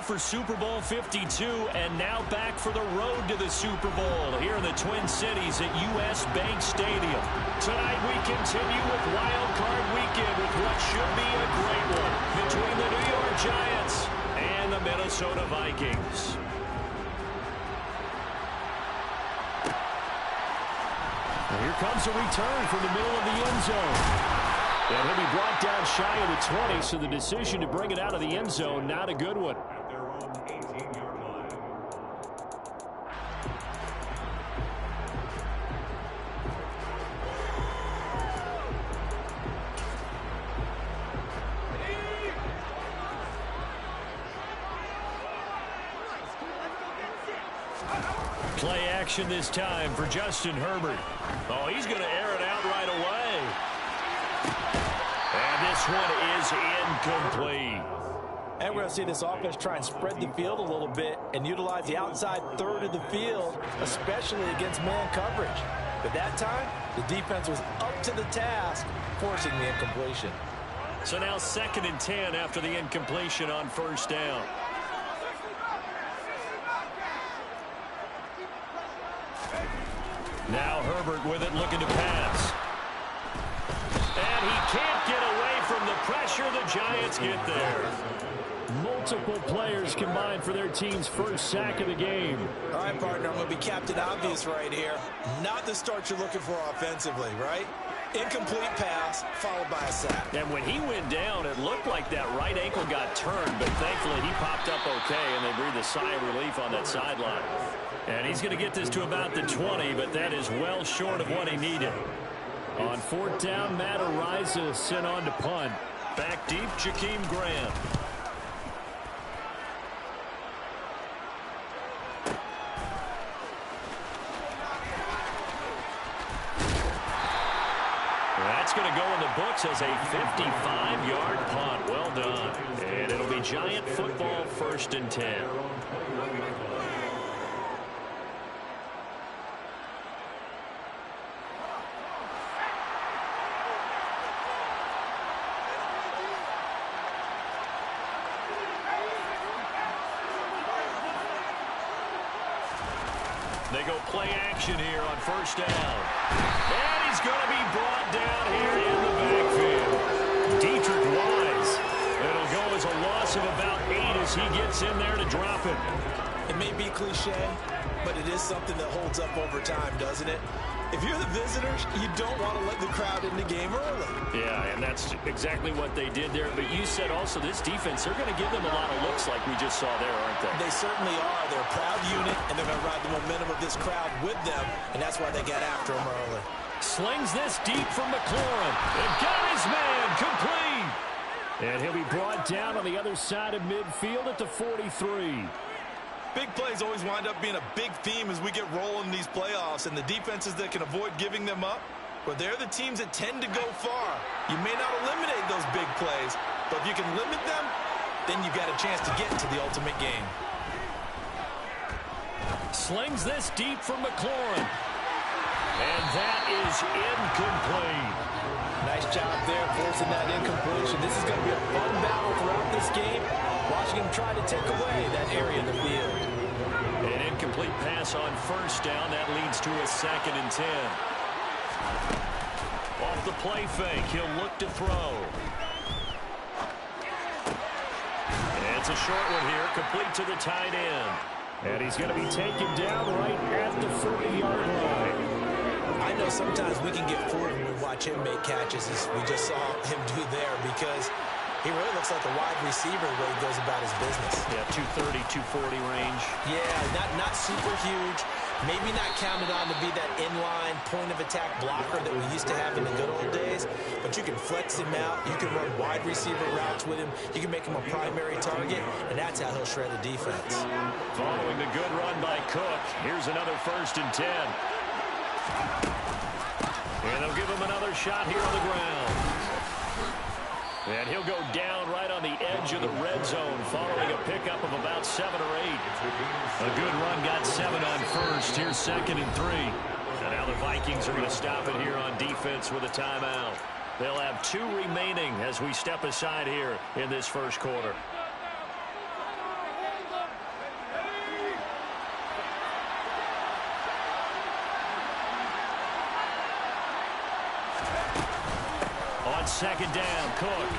for Super Bowl 52 and now back for the road to the Super Bowl here in the Twin Cities at US Bank Stadium. Tonight we continue with Wild Card Weekend with what should be a great one between the New York Giants and the Minnesota Vikings. And here comes a return from the middle of the end zone. And he'll be brought down shy of the 20, so the decision to bring it out of the end zone, not a good one. At their own 18-yard line. Play action this time for Justin Herbert. Oh, he's going to air it out right away. And this one is incomplete. And we're going to see this offense try and spread the field a little bit and utilize the outside third of the field, especially against man coverage. But that time, the defense was up to the task, forcing the incompletion. So now 2nd and 10 after the incompletion on first down. Now Herbert with it, looking to pass. And he can't get away from the pressure. The Giants get there. Multiple players combined for their team's first sack of the game. All right, partner, I'm going to be Captain Obvious right here. Not the start you're looking for offensively, right? Incomplete pass followed by a sack. And when he went down, it looked like that right ankle got turned, but thankfully he popped up okay, and they breathed a sigh of relief on that sideline. And he's going to get this to about the 20, but that is well short of what he needed. On 4th down, Matt Araiza sent on to punt. Back deep, Jakeem Grant. That's going to go in the books as a 55-yard punt. Well done. And it'll be Giant football, 1st and 10. They go play action here on 1st down. And he's going to be brought down here in the backfield. Deatrich Wise. It'll go as a loss of about 8 as he gets in there to drop it. It may be cliche, but it is something that holds up over time, doesn't it? If you're the visitors, you don't want to let the crowd in the game early. Yeah, and that's exactly what they did there. But you said also this defense, they're going to give them a lot of looks like we just saw there, aren't they? They certainly are. They're a proud unit, and they're going to ride the momentum of this crowd with them, and that's why they got after them early. Slings this deep from McLaurin. And got his man complete. And he'll be brought down on the other side of midfield at the 43. Big plays always wind up being a big theme as we get rolling in these playoffs, and the defenses that can avoid giving them up, well, they're the teams that tend to go far. You may not eliminate those big plays, but if you can limit them, then you've got a chance to get to the ultimate game. Slings this deep from McLaurin. And that is incomplete. Nice job there forcing that incompletion. This is going to be a fun battle throughout this game. Watching him try to take away that area in the field. An incomplete pass on 1st down. That leads to a 2nd and 10. Off the play fake, he'll look to throw. And it's a short one here, complete to the tight end. And he's going to be taken down right at the 40-yard line. I know sometimes we can get fooled when we watch him make catches, as we just saw him do there, because he really looks like a wide receiver the way he goes about his business. Yeah, 230, 240 range. Yeah, not super huge. Maybe not counted on to be that inline point-of-attack blocker that we used to have in the good old days, but you can flex him out. You can run wide receiver routes with him. You can make him a primary target, and that's how he'll shred the defense. Following the good run by Cook, here's another 1st and 10. And they'll give him another shot here on the ground. And he'll go down right on the edge of the red zone following a pickup of about 7 or 8. A good run got 7 on 1st. Here's 2nd and 3. And now the Vikings are going to stop it here on defense with a timeout. They'll have 2 remaining as we step aside here in this 1st quarter. on second down. Cook.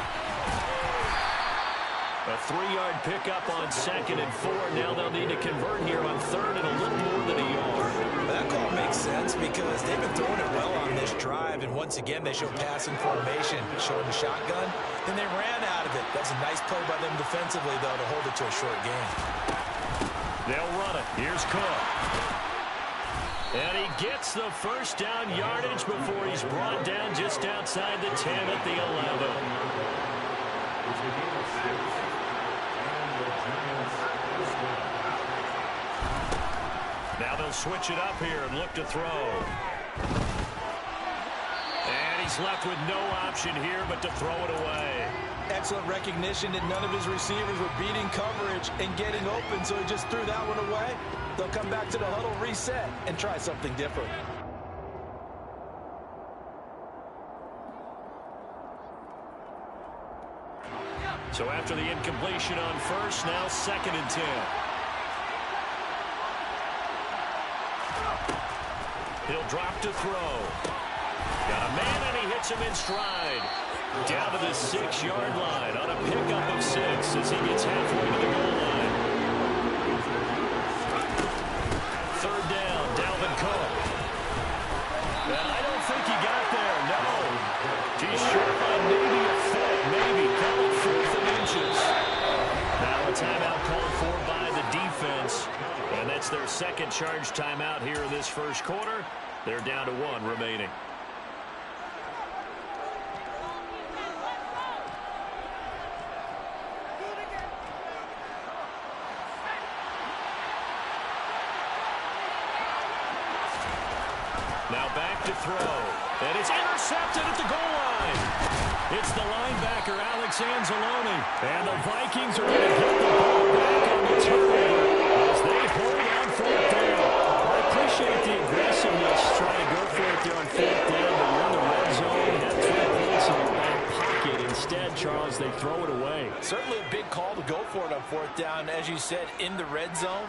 A 3-yard pickup on 2nd and 4. Now they'll need to convert here on 3rd and a little more than a yard. That call makes sense because they've been throwing it well on this drive, and once again they show passing formation, showing the shotgun. Then they ran out of it. That's a nice play by them defensively, though, to hold it to a short gain. They'll run it. Here's Cook. And he gets the first down yardage before he's brought down just outside the 10 at the 11. Now they'll switch it up here and look to throw. And he's left with no option here but to throw it away. Excellent recognition that none of his receivers were beating coverage and getting open, so he just threw that one away. They'll come back to the huddle, reset, and try something different. So after the incompletion on first, now 2nd and 10. He'll drop to throw. Got a man, and he hits him in stride. Down to the 6-yard line on a pickup of 6 as he gets halfway to the goal line. 3rd down, Dalvin Cook. And I don't think he got there, no. He's short on maybe a foot, maybe. Call it 4th and inches. Now a timeout called for by the defense. And that's their second charge timeout here in this first quarter. They're down to 1 remaining. Now back to throw. And it's intercepted at the goal line. It's the linebacker, Alex Anzalone. And the Vikings are going to get the ball back on the turnover as they hold on 4th down. I appreciate the aggressiveness trying to go for it there on 4th down, but you're in the red zone. You have 3 points in your back pocket. Instead, Charles, they throw it away. Certainly a big call to go for it on 4th down, as you said, in the red zone.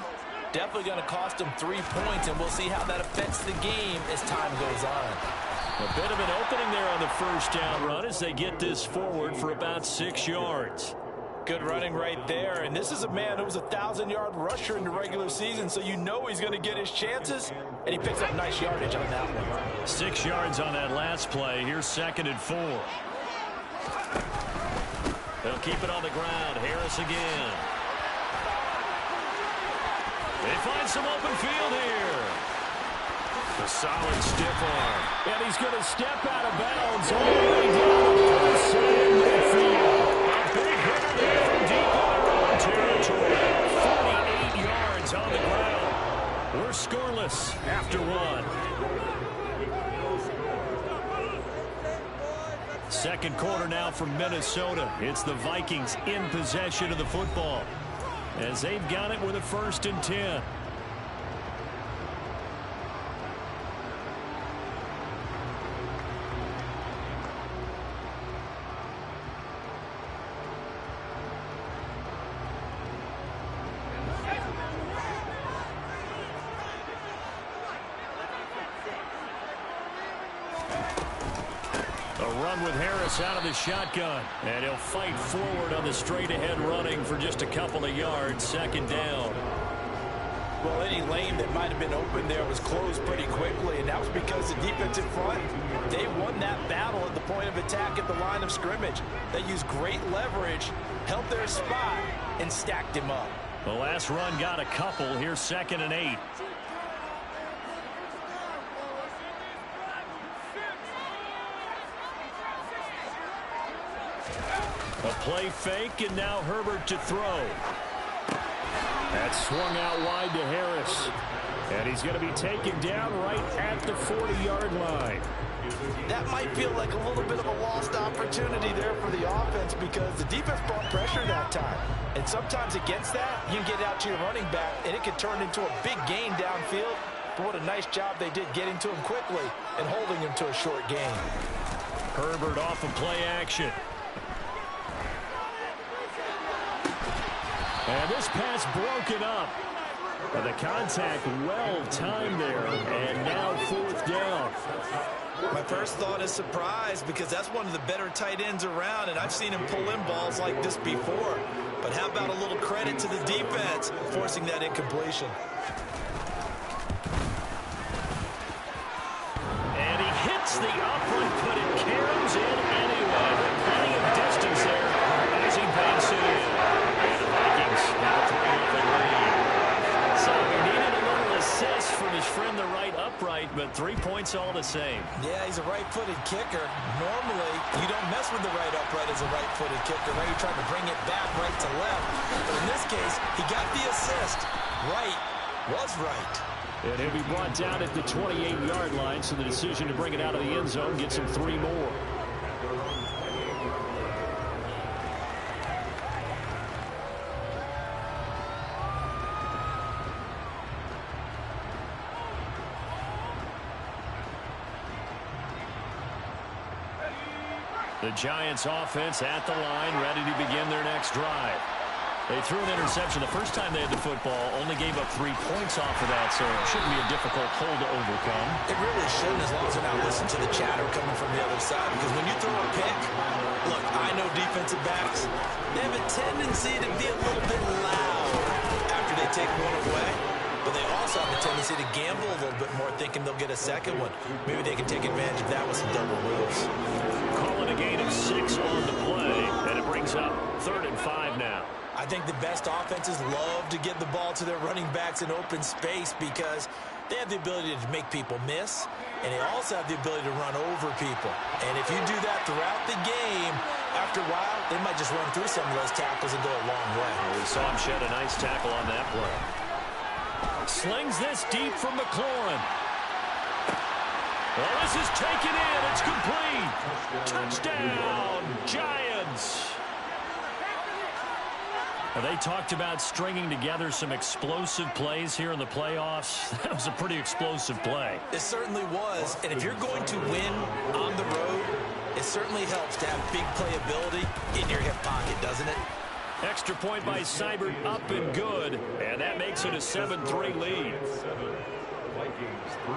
Definitely going to cost them 3 points, and we'll see how that affects the game as time goes on. A bit of an opening there on the first down run as they get this forward for about 6 yards. Good running right there, and this is a man who was a 1,000-yard rusher in the regular season, so you know he's going to get his chances, and he picks up nice yardage on that one. 6 yards on that last play. Here's 2nd and 4. They'll keep it on the ground. Harris again. They find some open field here. A solid stiff arm. And he's going to step out of bounds all the way down the far side midfield. A big hitter there from deep in their own territory. 48 yards on the ground. We're scoreless after 1. Second quarter now from Minnesota. It's the Vikings in possession of the football as they've got it with a 1st and 10. With Harris out of the shotgun, and he'll fight forward on the straight-ahead running for just a couple of yards. 2nd down. Well, any lane that might have been open there was closed pretty quickly, and that was because the defensive front, they won that battle at the point of attack at the line of scrimmage. They used great leverage, held their spot, and stacked him up. The last run got a couple. Here's 2nd and 8. A play fake, and now Herbert to throw. That's swung out wide to Harris. And he's going to be taken down right at the 40-yard line. That might feel like a little bit of a lost opportunity there for the offense because the defense brought pressure that time. And sometimes against that, you can get out to your running back, and it can turn into a big gain downfield. But what a nice job they did getting to him quickly and holding him to a short gain. Herbert off of play action. And this pass broken up. But the contact well timed there. And now 4th down. My first thought is surprise because that's one of the better tight ends around, and I've seen him pull in balls like this before. But how about a little credit to the defense forcing that incompletion? And he hits the upright, but it carries in anyway. Plenty of distance there as he banks it in. And the Vikings now 3-0 lead. So he needed a little assist from his friend the right upright, but 3 points all the same. Yeah, he's a right-footed kicker. Normally, you don't mess with the right upright as a right-footed kicker, right? You're trying to bring it back right to left. But in this case, he got the assist. Right was right. And he'll be brought down at the 28-yard line, so the decision to bring it out of the end zone gets him 3 more. The Giants offense at the line, ready to begin their next drive. They threw an interception the first time they had the football, only gave up 3 points off of that, so it shouldn't be a difficult hole to overcome. It really shouldn't, as long as they're not listening to the chatter coming from the other side, because when you throw a pick, look, I know defensive backs, they have a tendency to be a little bit loud after they take one away, but they also have a tendency to gamble a little bit more, thinking they'll get a second one. Maybe they can take advantage of that with some double moves. Calling a gain of 6 on the play, and it brings up 3rd and 5 now. I think the best offenses love to get the ball to their running backs in open space because they have the ability to make people miss, and they also have the ability to run over people. And if you do that throughout the game, after a while, they might just run through some of those tackles and go a long way. We saw him shed a nice tackle on that play. Slings this deep from McLaurin. Well, this is taken in. It's complete. Touchdown, Giants. Well, they talked about stringing together some explosive plays here in the playoffs. That was a pretty explosive play. It certainly was. And if you're going to win on the road, it certainly helps to have big playability in your hip pocket, doesn't it? Extra point by Seibert, up and good. And that makes it a 7-3 lead. Vikings 3.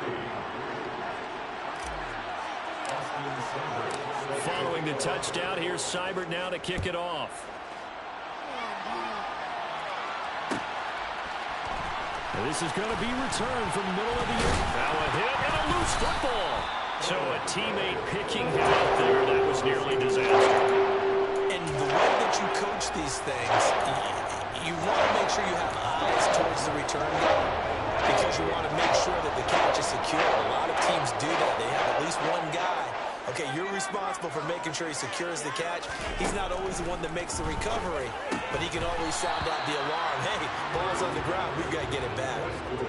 Following the touchdown, here's Seibert now to kick it off. This is going to be returned from the middle of the air. Now a hit and a loose football. So a teammate picking him up there. That was nearly disaster. And the way that you coach these things, you want to make sure you have eyes towards the return guy because you want to make sure that the catch is secure. A lot of teams do that. They have at least one guy. Okay, you're responsible for making sure he secures the catch. He's not always the one that makes the recovery, but he can always sound out the alarm. Hey, ball's on the ground. We've got to get it back.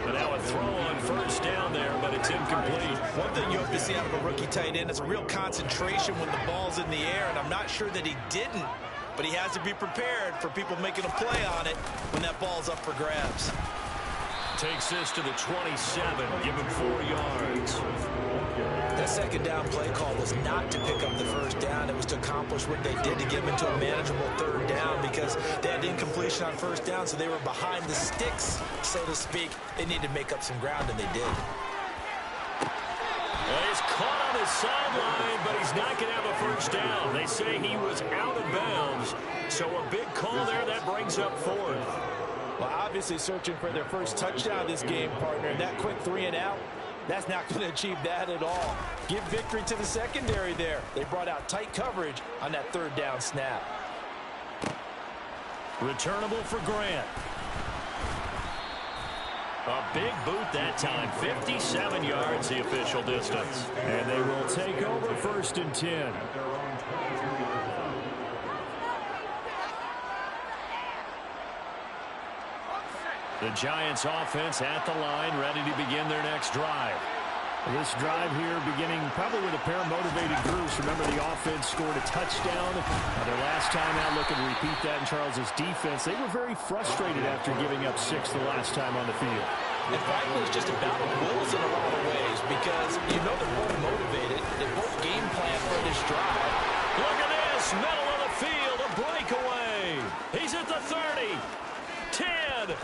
But now a throw on first down there, but it's incomplete. One thing you hope to see out of a rookie tight end is a real concentration when the ball's in the air, and I'm not sure that he didn't, but he has to be prepared for people making a play on it when that ball's up for grabs. Takes this to the 27, give him 4 yards. That second down play call was not to pick up the first down. It was to accomplish what they did to get them into a manageable 3rd down because they had incompletion on first down, so they were behind the sticks, so to speak. They needed to make up some ground, and they did. Well, he's caught on his sideline, but he's not going to have a first down. They say he was out of bounds, so a big call there. That brings up 4th. Well, obviously searching for their first touchdown this game, partner, and that quick 3 and out, that's not going to achieve that at all. Give victory to the secondary there. They brought out tight coverage on that 3rd down snap. Returnable for Grant. A big boot that time. 57 yards the official distance. And they will take over 1st and 10. The Giants offense at the line, ready to begin their next drive. This drive here beginning probably with a pair of motivated groups. Remember, the offense scored a touchdown. Their last time out, looking to repeat that in Charles's defense. They were very frustrated after giving up 6 the last time on the field. And frankly, it's just a battle of wills in a lot of ways because you know they're both motivated. They both game plan for this drive. Look at this, middle of the field, a breakaway. He's at the 30, 10.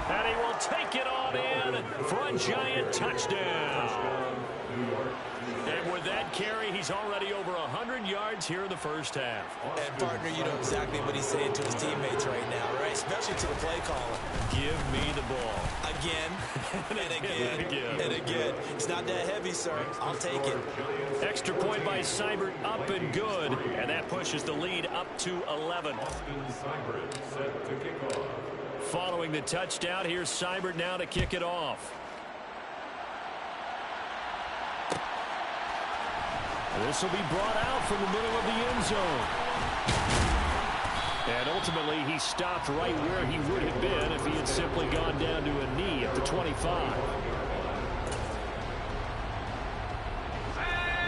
And he will take it on in for a Giant touchdown. And with that carry, he's already over 100 yards here in the first half. And, partner, you know exactly what he's saying to his teammates right now, right? Especially to the play caller. Give me the ball. Again, and again, and again. It's not that heavy, sir. I'll take it. Extra point by Seibert, up and good. And that pushes the lead up to 11. Following the touchdown, here's Seibert now to kick it off. This will be brought out from the middle of the end zone. And ultimately, he stopped right where he would have been if he had simply gone down to a knee at the 25.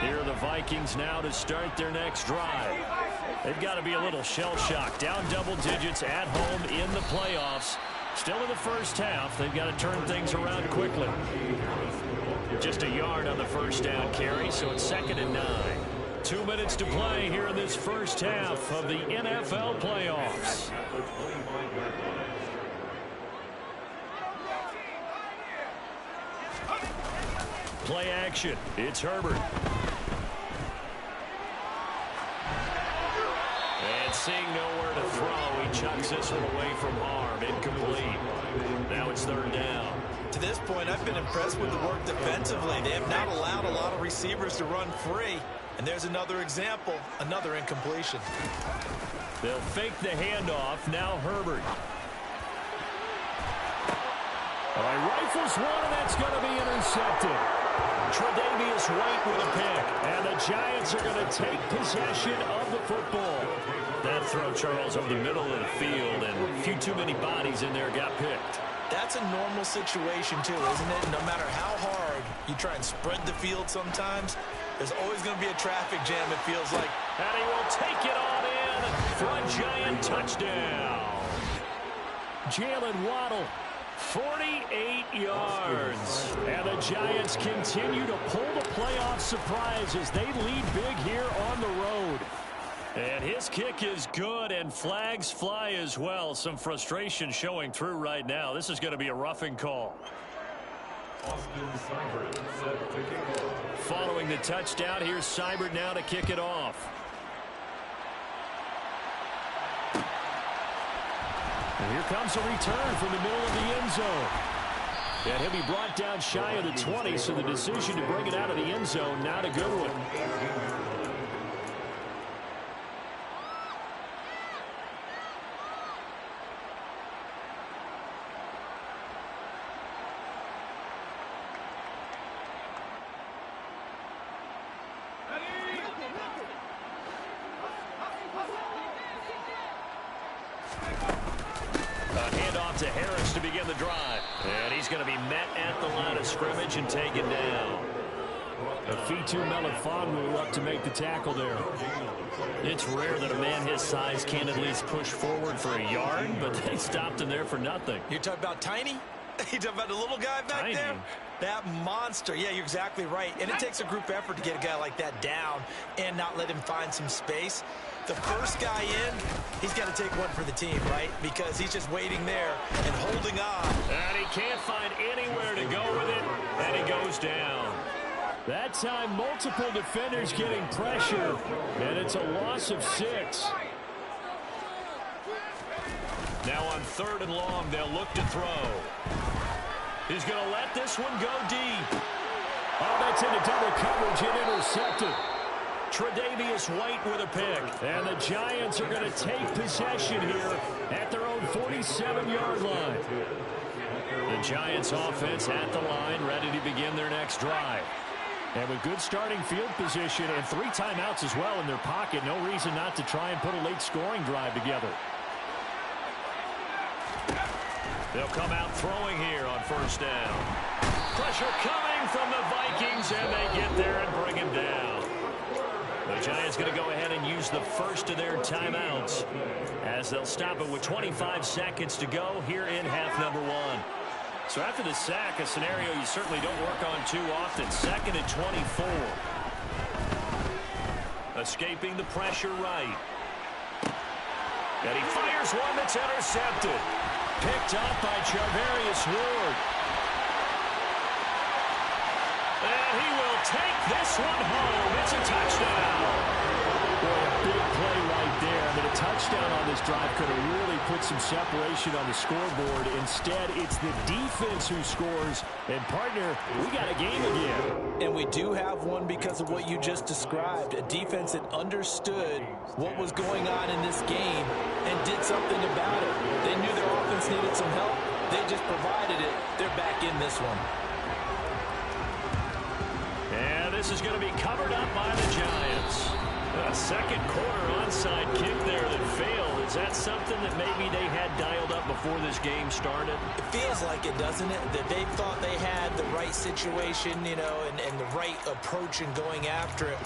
Here are the Vikings now to start their next drive. They've got to be a little shell-shocked. Down double digits at home in the playoffs. Still in the first half. They've got to turn things around quickly. Just a yard on the first down carry, so it's 2nd and 9. 2 minutes to play here in this first half of the NFL playoffs. Play action. It's Herbert. And seeing nowhere to throw, he chucks this one away from harm. Incomplete. Now it's 3rd down. To this point, I've been impressed with the work defensively. They have not allowed a lot of receivers to run free. And there's another example, another incompletion. They'll fake the handoff. Now Herbert. Rifles one, and that's going to be intercepted. Tre'Davious White with a pick. And the Giants are going to take possession of the football. That throw, Charles, over the middle of the field, and a few too many bodies in there got picked. That's a normal situation, too, isn't it? No matter how hard you try and spread the field sometimes, there's always going to be a traffic jam, it feels like. And he will take it on in for a Giant touchdown. Jalen Waddle, 48 yards. And the Giants continue to pull the playoff surprise as they lead big here on the road. And his kick is good, and flags fly as well. Some frustration showing through right now. This is going to be a roughing call. Following the touchdown, here's Seibert now to kick it off. And here comes a return from the middle of the end zone. And he'll be brought down shy of the 20, so the decision to bring it out of the end zone, not a good one. To Harris to begin the drive. And he's going to be met at the line of scrimmage and taken down. Afitu Melifonwu up to make the tackle there. It's rare that a man his size can at least push forward for a yard, but they stopped him there for nothing. You're talking about Tiny? You're talking about the little guy back there? That monster. Yeah, you're exactly right. And it takes a group effort to get a guy like that down and not let him find some space. The first guy in, he's got to take one for the team, right? Because he's just waiting there and holding on. And he can't find anywhere to go with it, and he goes down. That time, multiple defenders getting pressure, and it's a loss of 6. Now on 3rd and long, they'll look to throw. He's going to let this one go deep. Oh, that's into double coverage and intercepted. Tre'Davious White with a pick. And the Giants are going to take possession here at their own 47-yard line. The Giants offense at the line, ready to begin their next drive. And with good starting field position and 3 timeouts as well in their pocket, no reason not to try and put a late scoring drive together. They'll come out throwing here on 1st down. Pressure coming from the Vikings, and they get there and bring him down. The Giants going to go ahead and use the first of their timeouts as they'll stop it with 25 seconds to go here in half number 1. So after the sack, a scenario you certainly don't work on too often. 2nd and 24. Escaping the pressure right. And he fires one that's intercepted. Picked up by Charvarius Ward. And he will take this one home. It's a touchdown. Boy, a big play right there. I mean, a touchdown on this drive could have really put some separation on the scoreboard. Instead, it's the defense who scores. And, partner, we got a game again. And we do have one because of what you just described. A defense that understood what was going on in this game and did something about it. They knew their offense needed some help. They just provided it. They're back in this one. And this is going to be covered up by the Giants. A second quarter onside kick there that failed. Is that something that maybe they had dialed up before this game started? It feels like it, doesn't it? That they thought they had the right situation, you know, and the right approach in going after it.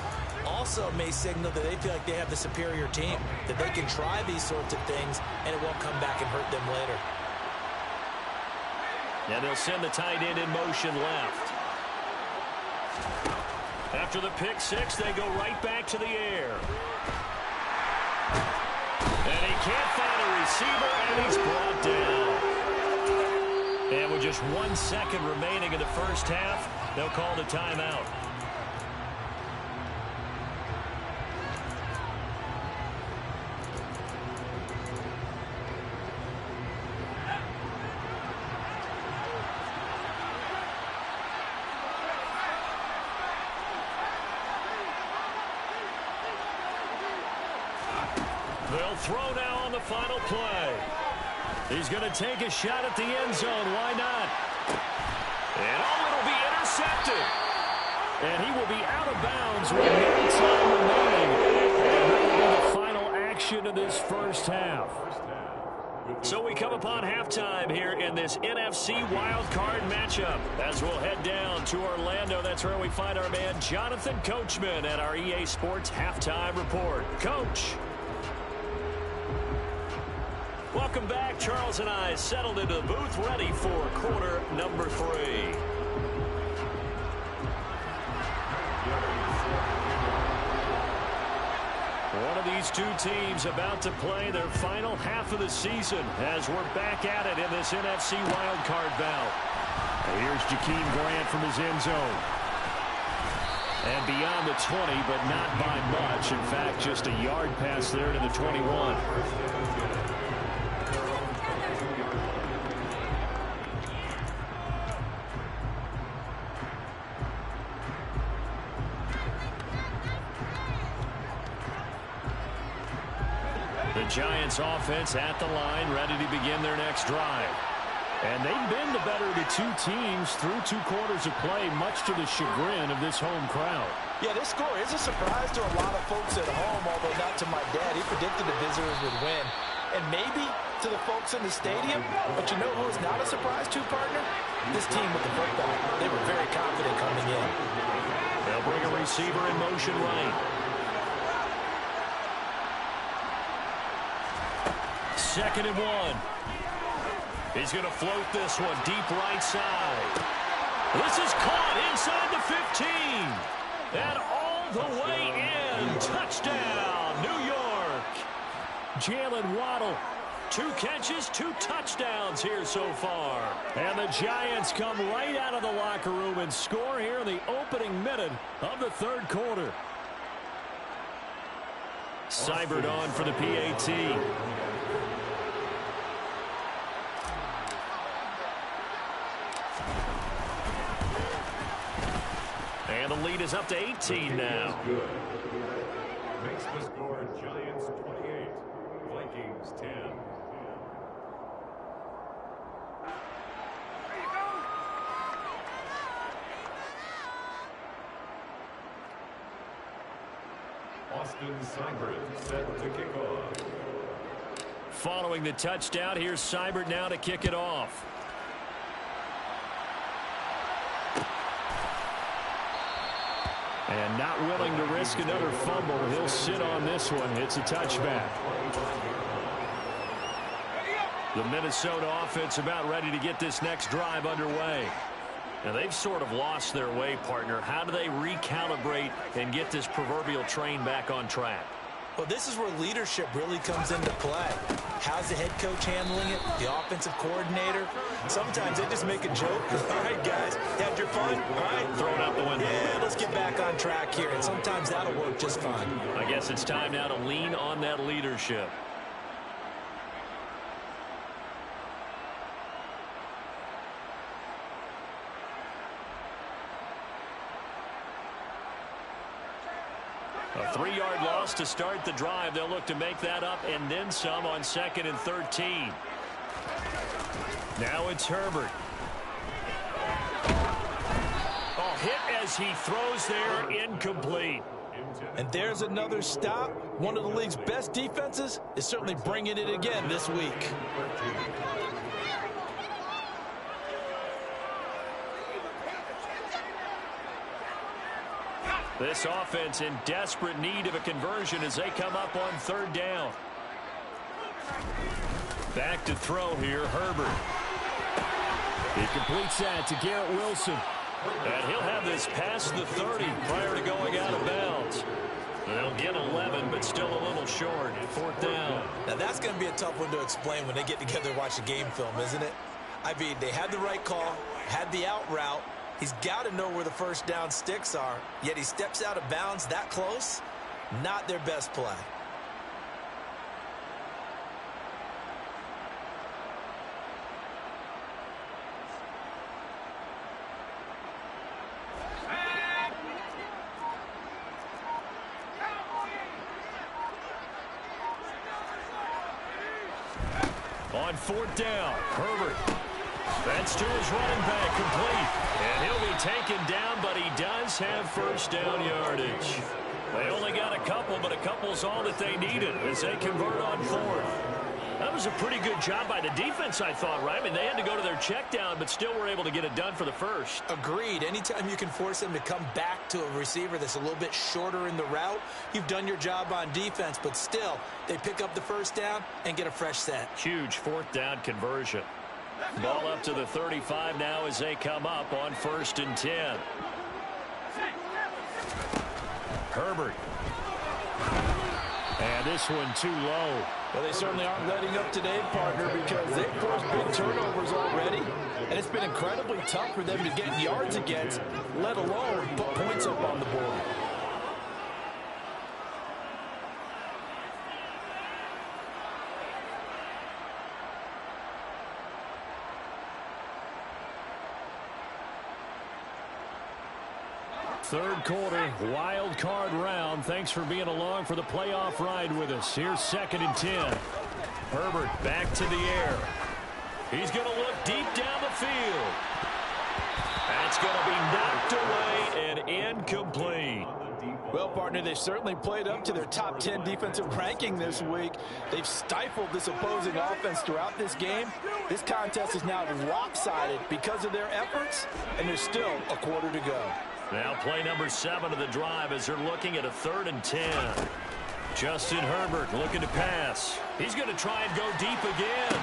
Also may signal that they feel like they have the superior team, that they can try these sorts of things and it won't come back and hurt them later. And they'll send the tight end in motion left. After the pick six, they go right back to the air. And he can't find a receiver, and he's brought down. And with just 1 second remaining in the first half, they'll call the timeout. They'll throw now on the final play. He's going to take a shot at the end zone. Why not? And it'll be intercepted. And he will be out of bounds with no time remaining. And that will be the final action of this first half. So we come upon halftime here in this NFC wildcard matchup. As we'll head down to Orlando, that's where we find our man Jonathan Coachman at our EA Sports Halftime Report. Coach. Welcome back. Charles and I settled into the booth, ready for quarter number 3. One of these two teams about to play their final half of the season as we're back at it in this NFC wildcard bout. Here's Jakeem Grant from his end zone. And beyond the 20, but not by much. In fact, just a yard pass there to the 21. The Giants offense at the line, ready to begin their next drive. And they've been the better of the two teams through 2 quarters of play, much to the chagrin of this home crowd. Yeah, this score is a surprise to a lot of folks at home, although not to my dad. He predicted the visitors would win. And maybe to the folks in the stadium, but you know who is not a surprise to, partner? This team with the football. They were very confident coming in. They'll bring a receiver in motion right. Second and 1. He's going to float this one deep right side. This is caught inside the 15. And all the way in. Touchdown, New York. Jalen Waddle. 2 catches, 2 touchdowns here so far. And the Giants come right out of the locker room and score here in the opening minute of the third quarter. Seibert on for the PAT. And the lead is up to 18 now. Makes the score Giants 28, Vikings 10. Austin Seibert set to kick off. Following the touchdown, here's Seibert now to kick it off. And not willing to risk another fumble. He'll sit on this one. It's a touchback. The Minnesota offense about ready to get this next drive underway. Now, they've sort of lost their way, partner. How do they recalibrate and get this proverbial train back on track? Well, this is where leadership really comes into play. How's the head coach handling it? The offensive coordinator? Sometimes they just make a joke. All right, guys, had your fun? All right. Throw it out the window. Yeah, let's get back on track here. And sometimes that'll work just fine. I guess it's time now to lean on that leadership. A 3-yard loss to start the drive. They'll look to make that up and then some on 2nd and 13. Now it's Herbert. Oh, hit as he throws there, incomplete. And there's another stop. One of the league's best defenses is certainly bringing it again this week. This offense in desperate need of a conversion as they come up on 3rd down. Back to throw here, Herbert. He completes that to Garrett Wilson. And he'll have this past the 30 prior to going out of bounds. They'll get 11, but still a little short. 4th down. Now, that's going to be a tough one to explain when they get together and watch the game film, isn't it? I mean, they had the right call, had the out route. He's got to know where the first down sticks are, yet he steps out of bounds that close. Not their best play. On 4th down, Herbert. That's to his running back, complete. And he'll be taken down, but he does have first down yardage. They only got a couple, but a couple's all that they needed as they convert on 4th. That was a pretty good job by the defense, I thought, right? I mean, they had to go to their check down, but still were able to get it done for the first. Agreed. Anytime you can force them to come back to a receiver that's a little bit shorter in the route, you've done your job on defense, but still, they pick up the first down and get a fresh set. Huge 4th down conversion. Ball up to the 35 now as they come up on 1st and 10. Herbert. And this one too low. Well, they certainly aren't letting up today, partner, because they've forced big turnovers already. And it's been incredibly tough for them to get yards against, let alone put points up on the board. Third quarter, wild card round. Thanks for being along for the playoff ride with us. Here's 2nd and 10. Herbert back to the air. He's going to look deep down the field. That's going to be knocked away and incomplete. Well, partner, they've certainly played up to their top 10 defensive ranking this week. They've stifled this opposing offense throughout this game. This contest is now lopsided because of their efforts, and there's still a quarter to go. Now play number 7 of the drive as they're looking at a 3rd and 10. Justin Herbert looking to pass. He's going to try and go deep again.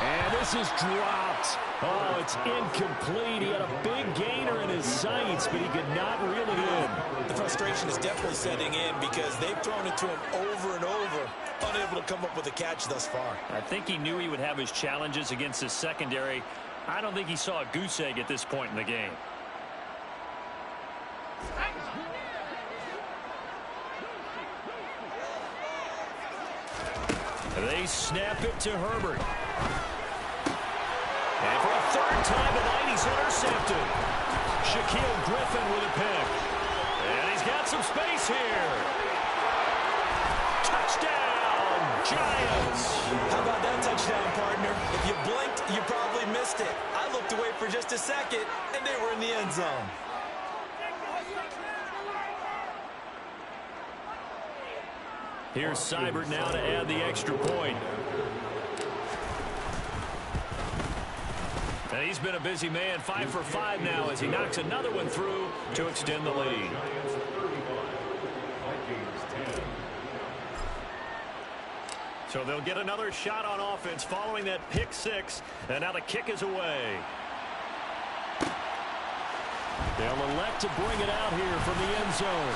And this is dropped. Oh, it's incomplete. He had a big gainer in his sights, but he could not reel it in. The frustration is definitely setting in because they've thrown it to him over and over, unable to come up with a catch thus far. I think he knew he would have his challenges against his secondary. I don't think he saw a goose egg at this point in the game. They snap it to Herbert. And for a 3rd time tonight, he's intercepted. Shaquill Griffin with a pick. And he's got some space here. Touchdown, Giants. How about that touchdown, partner? If you blinked, you probably missed it. I looked away for just a second, and they were in the end zone. Here's Seibert now to add the extra point. And he's been a busy man, 5 for 5 now as he knocks another one through to extend the lead. So they'll get another shot on offense following that pick 6, and now the kick is away. They'll elect to bring it out here from the end zone.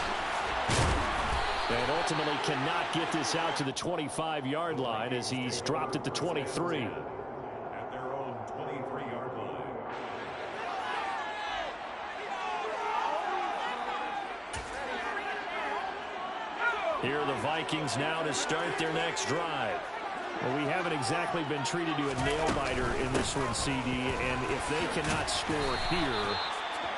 And ultimately cannot get this out to the 25-yard line as he's dropped at the 23. At their own 23-yard line. Here are the Vikings now to start their next drive. Well, we haven't exactly been treated to a nail-biter in this one, CD, and if they cannot score here,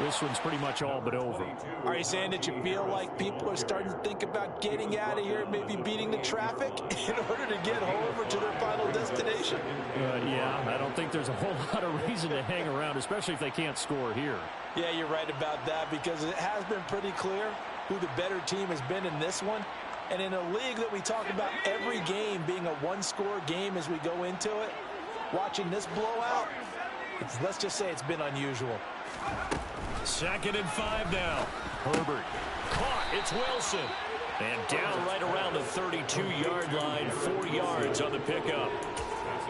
this one's pretty much all but over. Are you saying that you feel like people are starting to think about getting out of here, maybe beating the traffic in order to get home to their final destination? Yeah, I don't think there's a whole lot of reason to hang around, especially if they can't score here. Yeah, you're right about that, because it has been pretty clear who the better team has been in this one. And in a league that we talk about every game being a one-score game as we go into it, watching this blowout, let's just say it's been unusual. 2nd and 5 now. Herbert caught. It's Wilson. And down right around the 32-yard line, 4 yards on the pickup.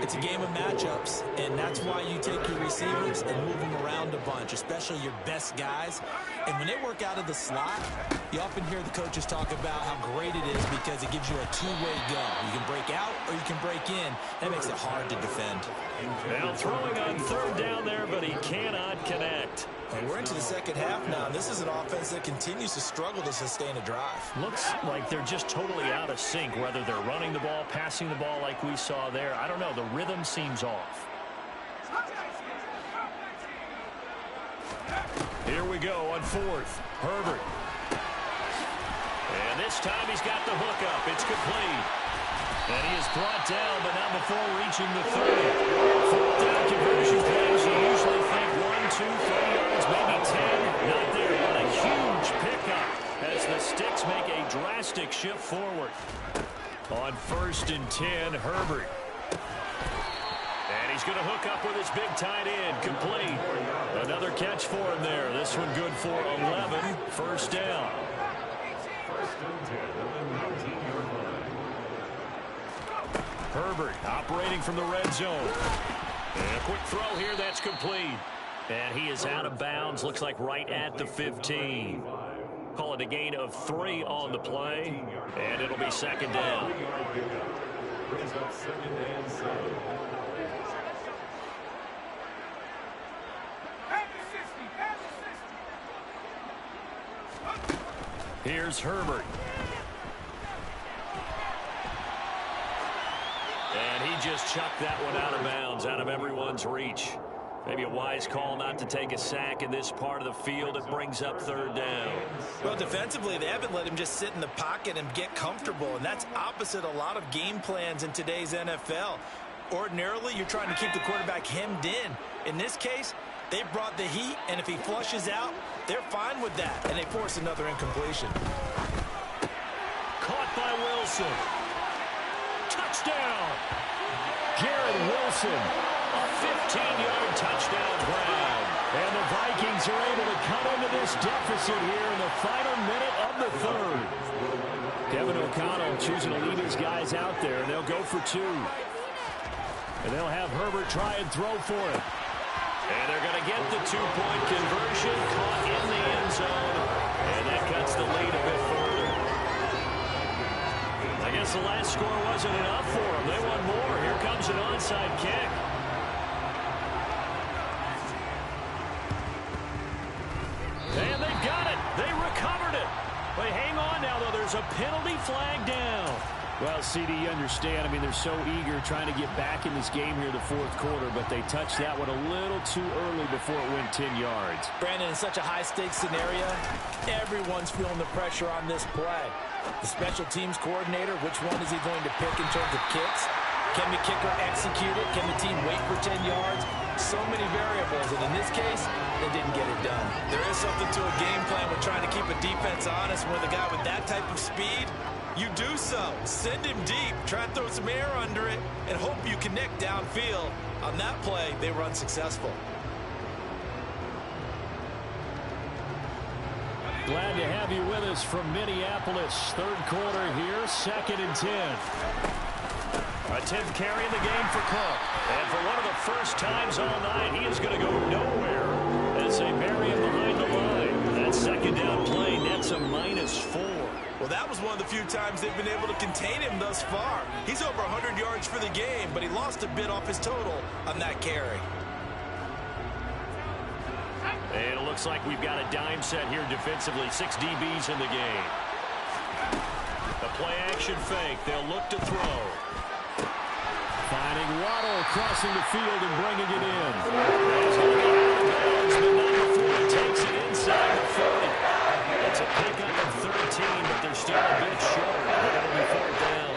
It's a game of matchups, and that's why you take your receivers and move them around a bunch, especially your best guys. And when they work out of the slot, you often hear the coaches talk about how great it is because it gives you a two-way go. You can break out or you can break in. That makes it hard to defend. Now throwing on 3rd down there, but he cannot connect. And we're into the second half now. This is an offense that continues to struggle to sustain a drive. Looks like they're just totally out of sync, whether they're running the ball, passing the ball like we saw there. I don't know. The rhythm seems off. Here we go on 4th. Herbert. And this time he's got the hook up. It's complete. And he is brought down, but not before reaching the 30. 4th down conversion plays. You usually think 1, 2, 3 yards, maybe 10. Not there. What a huge pickup as the Sticks make a drastic shift forward. On 1st and 10, Herbert. And he's going to hook up with his big tight end. Complete. Another catch for him there. This one good for 11. 1st down. 1st and 10 at the 19-yard line. Herbert operating from the red zone. And a quick throw here. That's complete. And he is out of bounds. Looks like right at the 15. Call it a gain of 3 on the play. And it'll be 2nd down. Brings up 2nd and 7. Here's Herbert. And he just chucked that one out of bounds, out of everyone's reach. Maybe a wise call not to take a sack in this part of the field. It brings up 3rd down. Well, defensively, they haven't let him just sit in the pocket and get comfortable, and that's opposite a lot of game plans in today's NFL. Ordinarily, you're trying to keep the quarterback hemmed in. In this case, they brought the heat, and if he flushes out, they're fine with that, and they force another incompletion. Caught by Wilson. Touchdown! Garrett Wilson, a 15-yard touchdown grab. And the Vikings are able to cut into this deficit here in the final minute of the 3rd. Kevin O'Connell choosing to leave his guys out there, and they'll go for 2. And they'll have Herbert try and throw for it. And they're going to get the 2-point conversion, caught in the end zone, and that cuts the lead a bit further. I guess the last score wasn't enough for them. They want more. Here comes an onside kick. And they've got it. They recovered it. But hang on now, though. There's a penalty flag down. Well, CD, you understand. I mean, they're so eager trying to get back in this game here the 4th quarter, but they touched that one a little too early before it went 10 yards. Brandon, in such a high-stakes scenario, everyone's feeling the pressure on this play. The special teams coordinator, which one is he going to pick in terms of kicks? Can the kicker execute it? Can the team wait for 10 yards? So many variables, and in this case, they didn't get it done. There is something to a game plan with trying to keep a defense honest. With a guy with that type of speed, you do so. Send him deep. Try to throw some air under it and hope you connect downfield. On that play, they were unsuccessful. Glad to have you with us from Minneapolis. 3rd quarter here, 2nd and 10. A 10th carry in the game for Cook. And for one of the first times all night, he is going to go nowhere as they bury him behind the line. That 2nd down play nets a -4. Well, that was one of the few times they've been able to contain him thus far. He's over 100 yards for the game, but he lost a bit off his total on that carry. And it looks like we've got a dime set here defensively. 6 DBs in the game. The play-action fake. They'll look to throw. Finding Waddle crossing the field and bringing it in. He's going to go out of bounds, but not before he takes it inside the 40. It's a pickup of 13, but they're still a bit short. It'll be 4th down.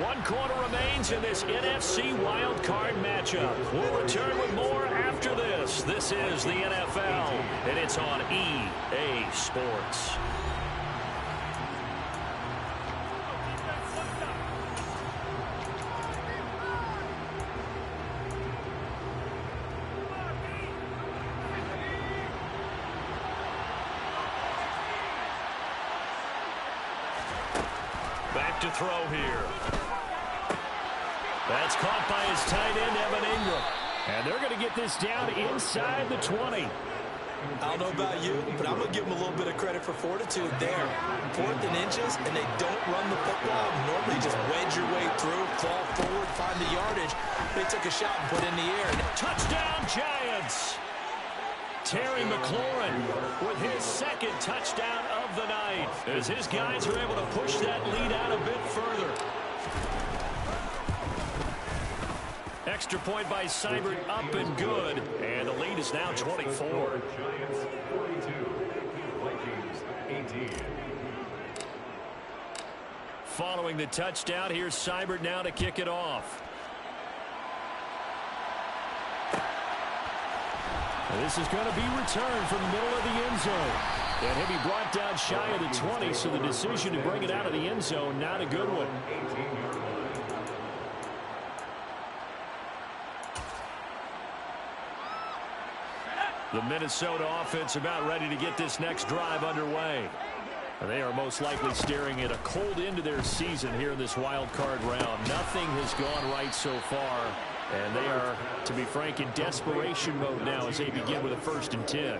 1 quarter remains in this NFC wildcard matchup. We'll return with more after this. This is the NFL, and it's on EA Sports. Back to throw here. That's caught by his tight end, Evan Ingram. And they're going to get this down inside the 20. I don't know about you, but I'm going to give them a little bit of credit for fortitude there. 4th and inches, and they don't run the football. Normally just wedge your way through, fall forward, find the yardage. They took a shot and put it in the air. Touchdown, Giants! Terry McLaurin with his 2nd touchdown of the night as his guys are able to push that lead out a bit further. Extra point by Seibert, up and good. And the lead is now 24. Giants 42, Vikings 18. Following the touchdown, here's Seibert now to kick it off. This is going to be returned from the middle of the end zone. And he'll be brought down shy of the 20, so the decision to bring it out of the end zone, not a good one. The Minnesota offense about ready to get this next drive underway. They are most likely staring at a cold end to their season here in this wild card round. Nothing has gone right so far, and they are, to be frank, in desperation mode now as they begin with a 1st and 10.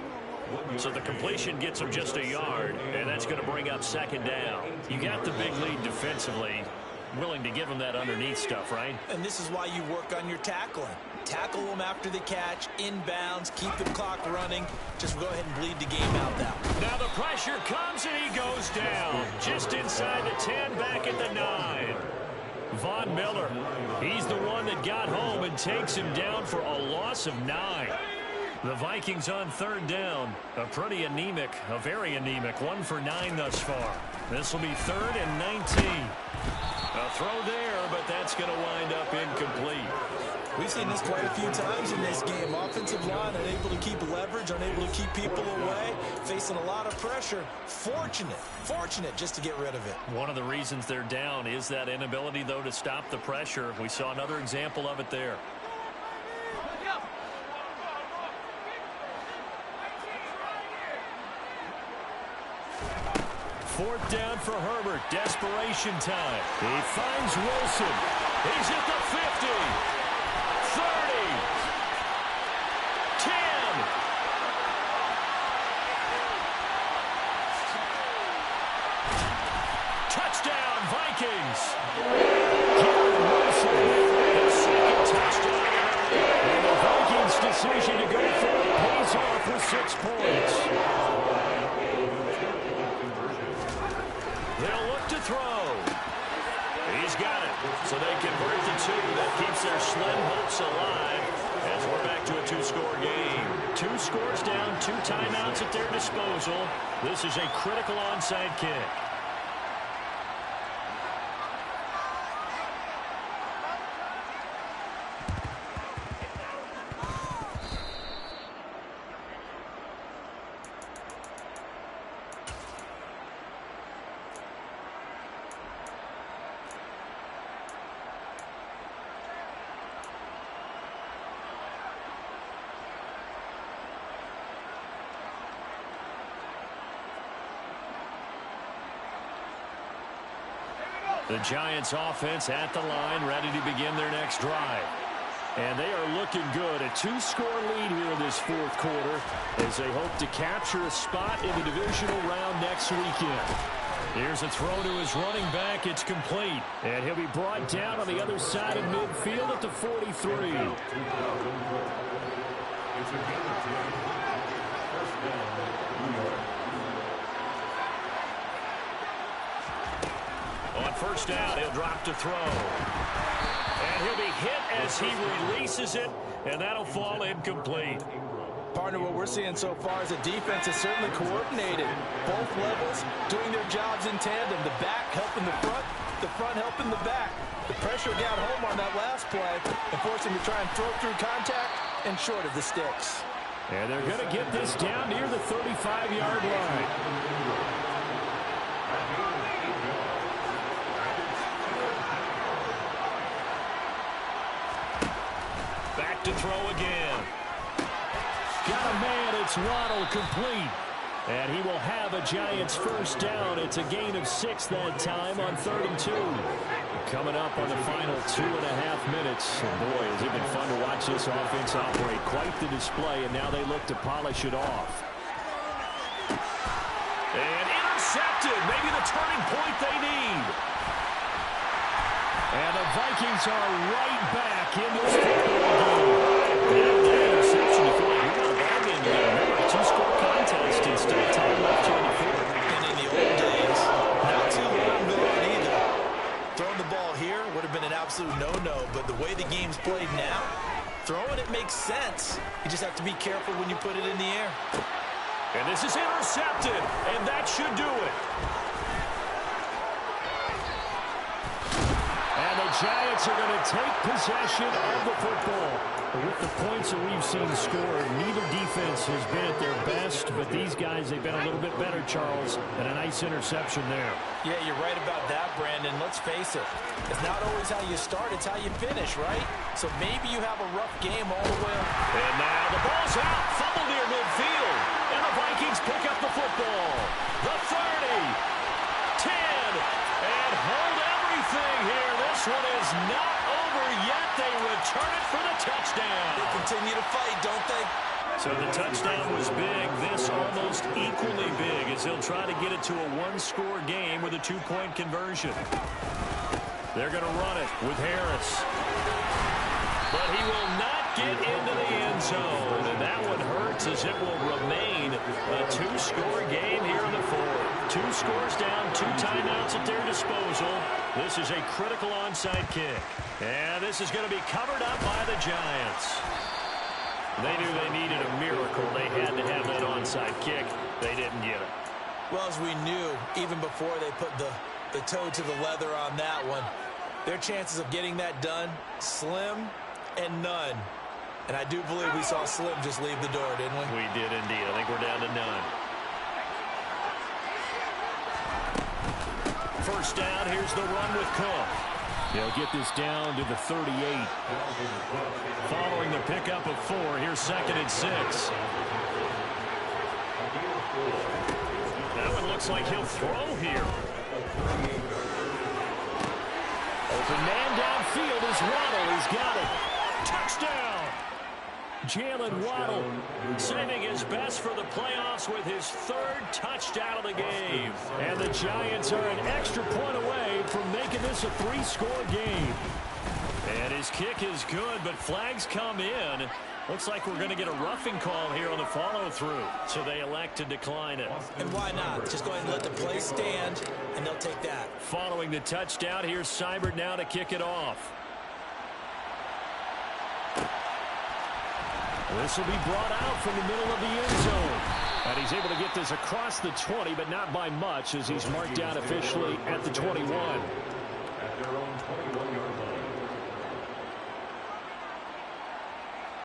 So the completion gets them just a yard, and that's going to bring up 2nd down. You got the big lead defensively, willing to give them that underneath stuff, right? And this is why you work on your tackling. Tackle them after the catch, inbounds, keep the clock running. Just go ahead and bleed the game out that way. Now the pressure comes and he goes down. Just inside the 10, back at the 9. Von Miller, he's the one that got home and takes him down for a loss of 9. The Vikings on 3rd down. A pretty anemic, a very anemic 1 for 9 thus far. This will be 3rd and 19. A throw there, but that's going to wind up incomplete. We've seen this quite a few times in this game. Offensive line unable to keep leverage, unable to keep people away, facing a lot of pressure. Fortunate just to get rid of it. One of the reasons they're down is that inability, though, to stop the pressure. We saw another example of it there. Fourth down for Herbert. Desperation time. He finds Wilson. He's at the 50. 30. 10. Touchdown, Vikings. Garrett Wilson. His 2nd touchdown. And the Vikings' decision to go for it pays off with 6 points. They'll look to throw. He's got it. So they convert the 2. That keeps their slim hopes alive as we're back to a 2-score game. 2 scores down, 2 timeouts at their disposal. This is a critical onside kick. The Giants offense at the line, ready to begin their next drive. And they are looking good. A 2-score lead here in this fourth quarter as they hope to capture a spot in the divisional round next weekend. Here's a throw to his running back. It's complete. And he'll be brought down on the other side of midfield at the 43. On first down, he'll drop to throw. And he'll be hit as he releases it, and that'll fall incomplete. Partner, what we're seeing so far is the defense is certainly coordinated. Both levels doing their jobs in tandem. The back helping the front helping the back. The pressure got home on that last play and forced him to try and throw through contact and short of the sticks. And they're going to get this down near the 35-yard line. Back to throw again. Got a man, it's Waddle, complete. And he will have a Giants first down. It's a gain of 6 that time on 3rd and 2. Coming up on the final 2.5 minutes. And boy, has it been fun to watch this offense operate. Quite the display, and now they look to polish it off. And intercepted. Maybe the turning point they need. And the Vikings are right back in this football game. That interception, you feel like we're going to ball game here. Remember, a 2-score contest instead of time left here in the fourth. And in the old days, not too long gone either. Throwing the ball here would have been an absolute no-no, but the way the game's played now, throwing it makes sense. You just have to be careful when you put it in the air. And this is intercepted, and that should do it. And the Giants are going to take possession of the football. With the points that we've seen scored, neither defense has been at their best, but these guys, they've been a little bit better, Charles, and a nice interception there. Yeah, you're right about that, Brandon. Let's face it. It's not always how you start, it's how you finish, right? So maybe you have a rough game all the way. And now the ball's out, fumbled near midfield. And the Vikings pick up the football. The 30, 10, and hold everything here. This one is not over yet. They return it for the touchdown. They continue to fight, don't they? So the touchdown was big. This almost equally big as he'll try to get it to a 1-score game with a 2-point conversion. They're going to run it with Harris. But he will not get into the end zone. And that one hurts as it will remain a 2-score game here in the fourth. 2 scores down, 2 timeouts at their disposal. This is a critical onside kick. And this is going to be covered up by the Giants. They knew they needed a miracle. They had to have that onside kick. They didn't get it. Well, as we knew, even before they put the toe to the leather on that one, their chances of getting that done, slim and none. And I do believe we saw Slim just leave the door, didn't we? We did indeed. I think we're down to none. First down, here's the run with Cook. They'll get this down to the 38. Following the pickup of 4, here's 2nd and 6. That one looks like he'll throw here. Open man downfield is Waddle. He's got it. Touchdown! Jalen Waddle saving his best for the playoffs with his 3rd touchdown of the game. And the Giants are an extra point away from making this a 3-score game. And his kick is good, but flags come in. Looks like we're going to get a roughing call here on the follow-through. So they elect to decline it. And why not? Just go ahead and let the play stand, and they'll take that. Following the touchdown, here's Seibert now to kick it off. This will be brought out from the middle of the end zone. And he's able to get this across the 20, but not by much as he's marked down officially at the 21. At their own 21.